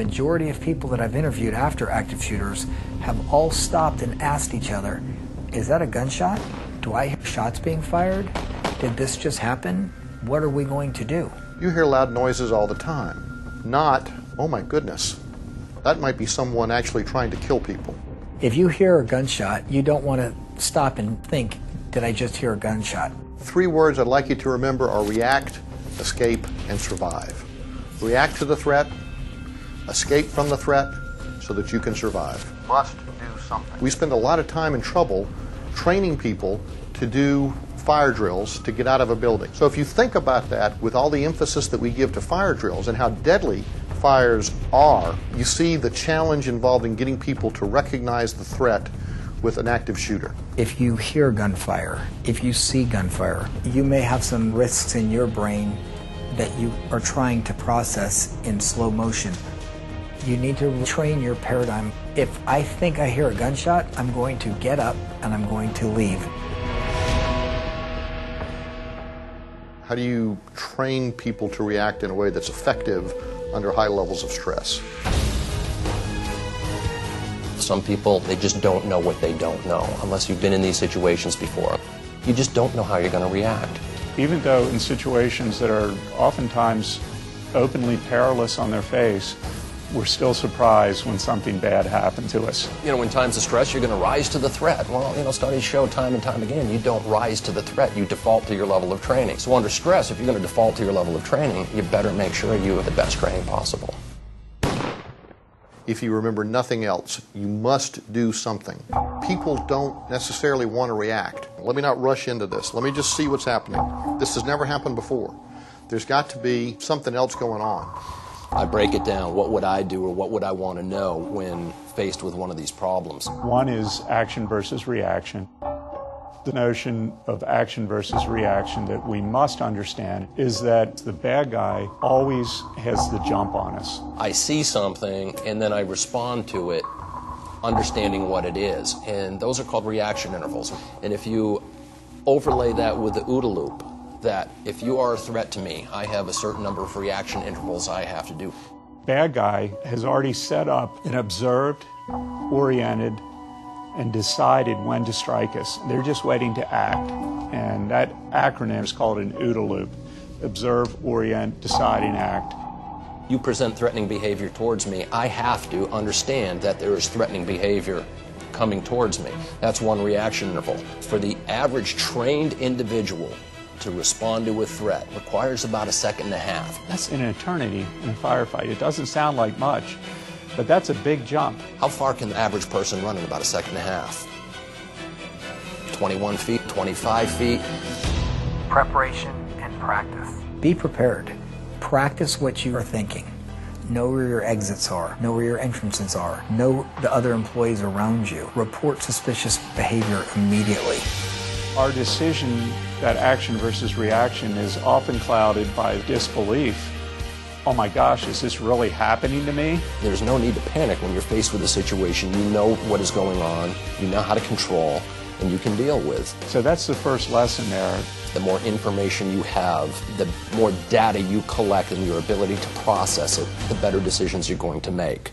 majority of people that I've interviewed after active shooters have all stopped and asked each other, is that a gunshot? Do I hear shots being fired? Did this just happen? What are we going to do? You hear loud noises all the time. Not, oh my goodness, that might be someone actually trying to kill people. If you hear a gunshot, you don't want to stop and think, did I just hear a gunshot? 3 words I'd like you to remember are react, escape, and survive. React to the threat, escape from the threat, so that you can survive. Must do something. We spend a lot of time and trouble training people to do fire drills to get out of a building. So if you think about that with all the emphasis that we give to fire drills and how deadly fires are, you see the challenge involved in getting people to recognize the threat with an active shooter. If you hear gunfire, if you see gunfire, you may have some risks in your brain that you are trying to process in slow motion. You need to train your paradigm. If I think I hear a gunshot, I'm going to get up and I'm going to leave. How do you train people to react in a way that's effective under high levels of stress? Some people, they just don't know what they don't know, unless you've been in these situations before. You just don't know how you're going to react. Even though in situations that are oftentimes openly perilous on their face, we're still surprised when something bad happened to us. You know, in times of stress, you're going to rise to the threat. Well, you know, studies show time and time again, you don't rise to the threat, you default to your level of training. So under stress, if you're going to default to your level of training, you better make sure you have the best training possible. If you remember nothing else, you must do something. People don't necessarily want to react. Let me not rush into this. Let me just see what's happening. This has never happened before. There's got to be something else going on. I break it down. What would I do or what would I want to know when faced with one of these problems? One is action versus reaction. The notion of action versus reaction that we must understand is that the bad guy always has the jump on us. I see something and then I respond to it, understanding what it is. And those are called reaction intervals. And if you overlay that with the OODA loop, that if you are a threat to me, I have a certain number of reaction intervals I have to do. Bad guy has already set up and observed, oriented, and decided when to strike us. They're just waiting to act. And that acronym is called an OODA loop. Observe, orient, decide, and act. You present threatening behavior towards me, I have to understand that there is threatening behavior coming towards me. That's one reaction interval. For the average trained individual to respond to a threat requires about 1.5 seconds. That's an eternity in a firefight. It doesn't sound like much, but that's a big jump. How far can the average person run in about 1.5 seconds? 21 feet, 25 feet. Preparation and practice. Be prepared. Practice what you are thinking. Know where your exits are. Know where your entrances are. Know the other employees around you. Report suspicious behavior immediately. Our decision that action versus reaction is often clouded by disbelief. Oh my gosh, is this really happening to me? There's no need to panic when you're faced with a situation. You know what is going on, you know how to control, and you can deal with. So that's the first lesson there. The more information you have, the more data you collect and your ability to process it, the better decisions you're going to make.